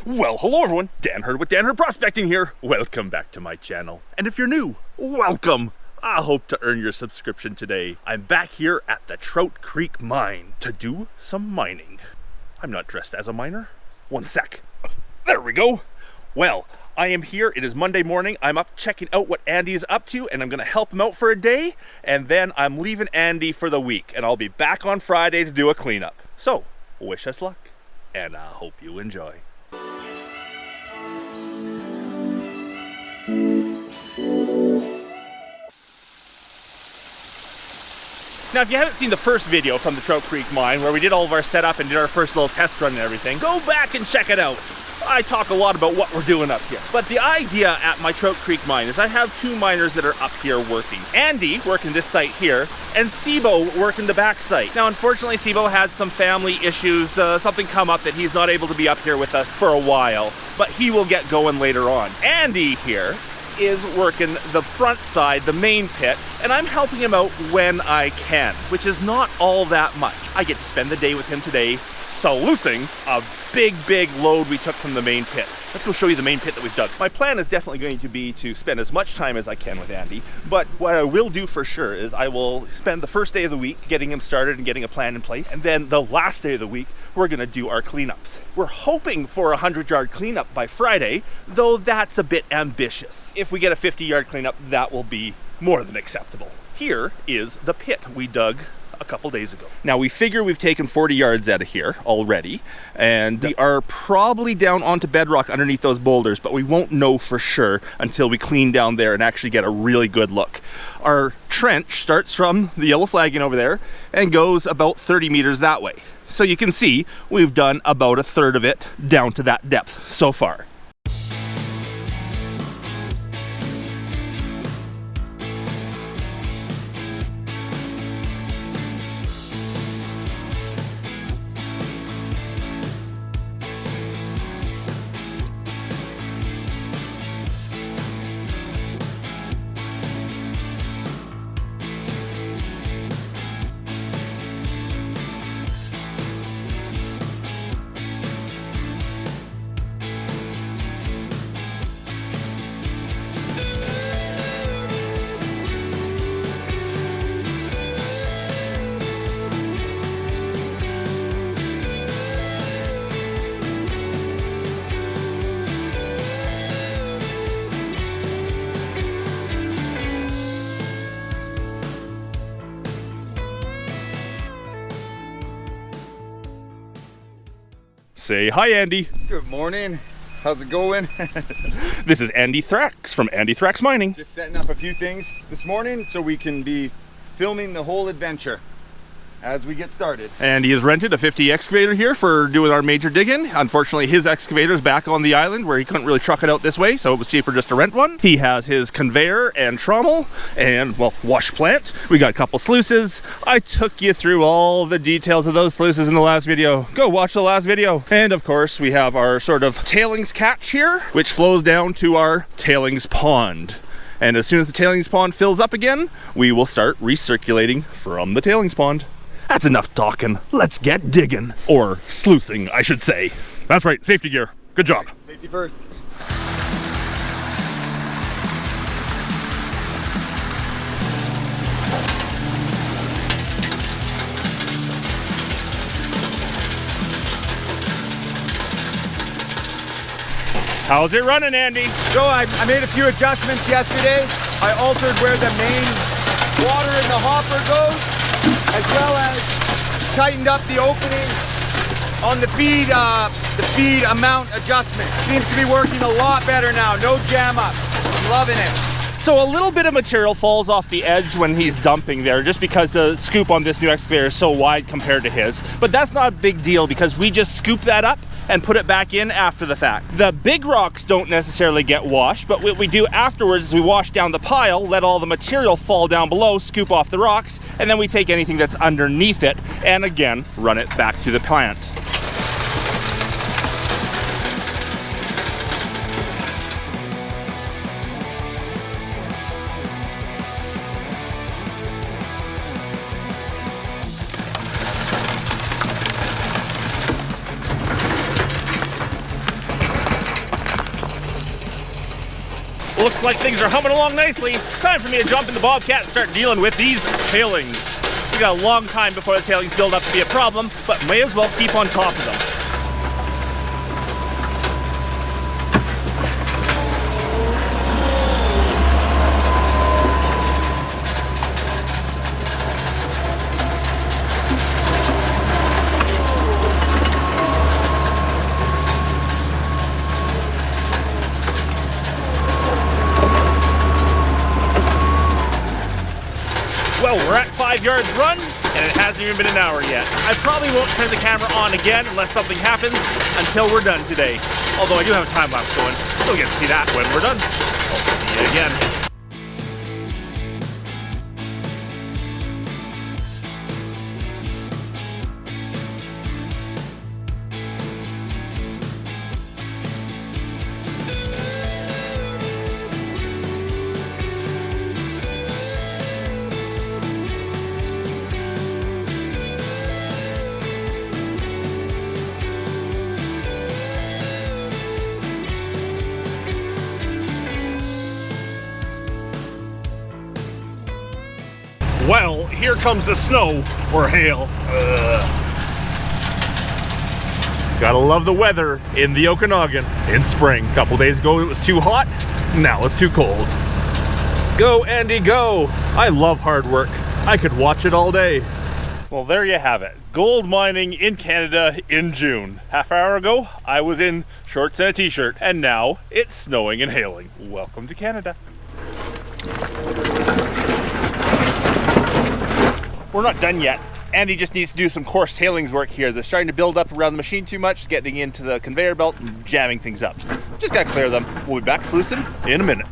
Well, hello everyone, Dan Hurd with Dan Hurd Prospecting here. Welcome back to my channel. And if you're new, welcome. I hope to earn your subscription today. I'm back here at the Trout Creek mine to do some mining. I'm not dressed as a miner. One sec. There we go. Well, I am here. It is Monday morning. I'm up checking out what Andy is up to, and I'm gonna help him out for a day, and then I'm leaving Andy for the week, and I'll be back on Friday to do a cleanup. So, wish us luck, and I hope you enjoy. Now, if you haven't seen the first video from the Trout Creek mine where we did all of our setup and did our first little test run and everything, go back and check it out. I talk a lot about what we're doing up here. But the idea at my Trout Creek mine is I have two miners that are up here working. Andy working this site here, and Sibo working the back site. Now, unfortunately, Sibo had some family issues, something come up that he's not able to be up here with us for a while, but he will get going later on. Andy here is working the front side, the main pit, and I'm helping him out when I can, which is not all that much. I get to spend the day with him today, sluicing a big load we took from the main pit. Let's go show you the main pit that we've dug. My plan is definitely going to be to spend as much time as I can with Andy, but what I will do for sure is I will spend the first day of the week getting him started and getting a plan in place, and then the last day of the week we're gonna do our cleanups. We're hoping for a 100-yard cleanup by Friday, though that's a bit ambitious. If we get a 50-yard cleanup, that will be more than acceptable. Here is the pit we dug a couple days ago. Now, we figure we've taken 40 yards out of here already, and we are probably down onto bedrock underneath those boulders, but we won't know for sure until we clean down there and actually get a really good look. Our trench starts from the yellow flagging over there and goes about 30 meters that way. So you can see we've done about a third of it down to that depth so far. Say hi, Andy. Good morning. How's it going? This is Andy Thrax from Andy Thrax Mining. Just setting up a few things this morning so we can be filming the whole adventure as we get started. And he has rented a 50 excavator here for doing our major digging. Unfortunately, his excavator is back on the island where he couldn't really truck it out this way, so it was cheaper just to rent one. He has his conveyor and trommel and, well, wash plant. We got a couple sluices. I took you through all the details of those sluices in the last video. Go watch the last video. And of course, we have our sort of tailings catch here, which flows down to our tailings pond. And as soon as the tailings pond fills up again, we will start recirculating from the tailings pond. That's enough talking. Let's get digging. Or sluicing, I should say. That's right, safety gear. Good job. Safety first. How's it running, Andy? So I made a few adjustments yesterday. I altered where the main water in the hopper goes, as well as tightened up the opening on the feed amount adjustment. Seems to be working a lot better now. No jam ups. I'm loving it. So a little bit of material falls off the edge when he's dumping there, just because the scoop on this new excavator is so wide compared to his. But that's not a big deal because we just scoop that up and put it back in after the fact. The big rocks don't necessarily get washed, but what we do afterwards is we wash down the pile, let all the material fall down below, scoop off the rocks, and then we take anything that's underneath it and again run it back through the plant. Looks like things are humming along nicely. Time for me to jump in the Bobcat and start dealing with these tailings. We got a long time before the tailings build up to be a problem, but may as well keep on top of them. Well, we're at 5 yards run, and it hasn't even been an hour yet. I probably won't turn the camera on again unless something happens until we're done today. Although I do have a time lapse going, so you'll get to see that when we're done. I'll see you again. Well, here comes the snow, or hail. Gotta love the weather in the Okanagan in spring. A couple days ago it was too hot, now it's too cold. Go, Andy, go! I love hard work. I could watch it all day. Well, there you have it. Gold mining in Canada in June. Half hour ago, I was in shorts and a t-shirt, and now it's snowing and hailing. Welcome to Canada. We're not done yet. Andy just needs to do some coarse tailings work here. They're starting to build up around the machine too much, getting into the conveyor belt and jamming things up. Just gotta clear them. We'll be back sluicing in a minute.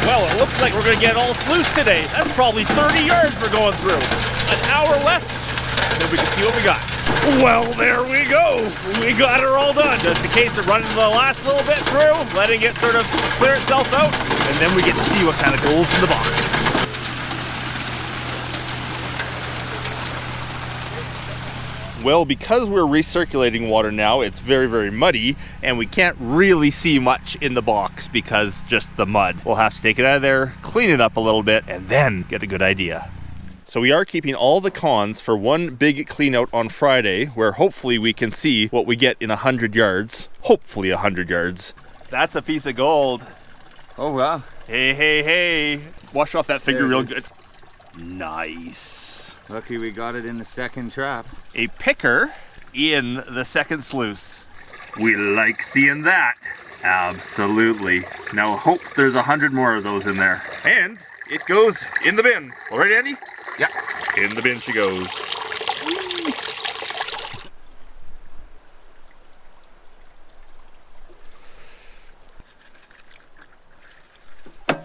Well, it looks like we're gonna get all sluice today. That's probably 30 yards we're going through. An hour left, then we can see what we got. Well, there we go. We got her all done. Just a case of running the last little bit through, letting it sort of clear itself out, and then we get to see what kind of gold's in the box. Well, because we're recirculating water now, it's very, very muddy, and we can't really see much in the box because just the mud. We'll have to take it out of there, clean it up a little bit, and then get a good idea. So we are keeping all the cons for one big clean out on Friday, where hopefully we can see what we get in 100 yards. Hopefully 100 yards. That's a piece of gold. Oh, wow. Hey, hey, hey. Wash off that finger real good. Nice. Lucky we got it in the second trap. A picker in the second sluice. We like seeing that. Absolutely. Now hope there's 100 more of those in there. And it goes in the bin. All right, Andy? Yeah. In the bin she goes.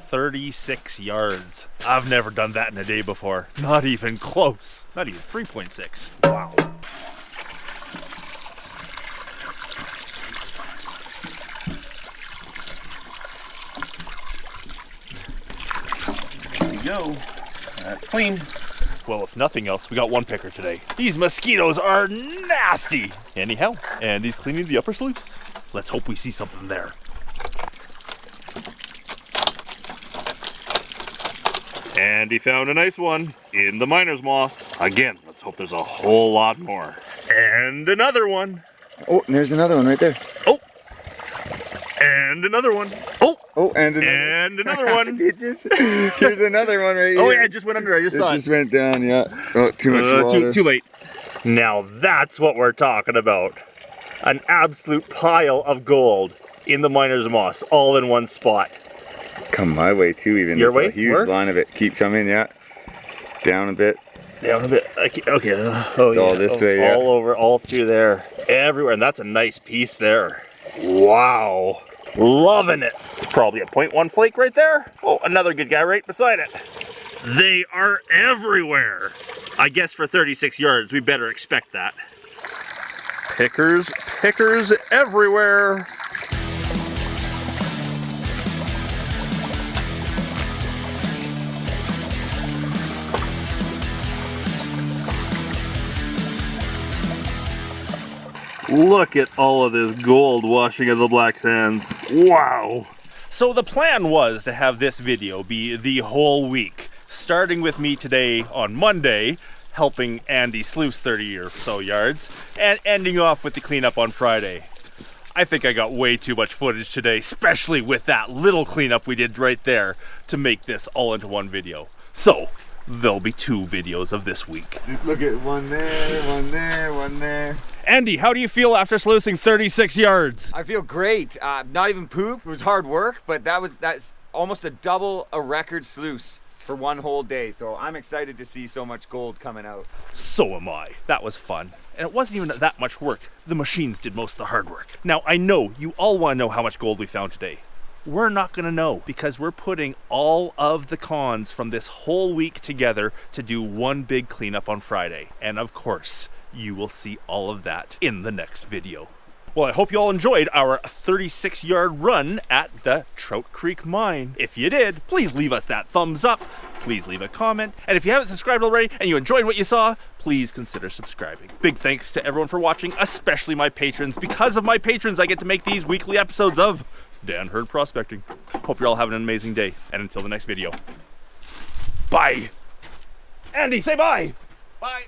36 yards. I've never done that in a day before. Not even close. Not even 3.6. Wow. There we go. That's clean. Well, if nothing else, we got one picker today. These mosquitoes are nasty. Anyhow, Andy's cleaning the upper sluice. Let's hope we see something there. And he found a nice one in the miner's moss. Again, let's hope there's a whole lot more. And another one. Oh, there's another one right there. Oh. And another one. Oh. Oh, and another one. Here's another one right here. Oh yeah, it just went under. I just saw it. It just went down, yeah. Oh, too much water. Too late. Now that's what we're talking about. An absolute pile of gold in the miner's moss, all in one spot. Come my way too, even. Your way? A huge line of it. Keep coming, yeah. Down a bit. Down a bit. Okay. Oh, it's all this way, yeah. All over, all through there. Everywhere. And that's a nice piece there. Wow. Loving it. It's probably a 0.1 flake right there. Oh, another good guy right beside it. They are everywhere. I guess for 36 yards, we better expect that. Pickers everywhere. Look at all of this gold washing in the black sands. Wow. So the plan was to have this video be the whole week, starting with me today on Monday, helping Andy sluice 30 or so yards, and ending off with the cleanup on Friday. I think I got way too much footage today, especially with that little cleanup we did right there, to make this all into one video. So, there'll be 2 videos of this week. Look at one there, one there, one there. Andy, how do you feel after sluicing 36 yards? I feel great. Not even poop. It was hard work, but that's almost a record sluice for one whole day. So I'm excited to see so much gold coming out. So am I. That was fun. And it wasn't even that much work. The machines did most of the hard work. Now, I know you all want to know how much gold we found today. We're not going to know because we're putting all of the cons from this whole week together to do one big cleanup on Friday. And of course, you will see all of that in the next video. Well, I hope you all enjoyed our 36-yard run at the Trout Creek Mine. If you did, please leave us that thumbs up. Please leave a comment. And if you haven't subscribed already and you enjoyed what you saw, please consider subscribing. Big thanks to everyone for watching, especially my patrons. Because of my patrons, I get to make these weekly episodes of Dan Hurd Prospecting. Hope you're all having an amazing day. And until the next video, bye. Andy, say bye. Bye.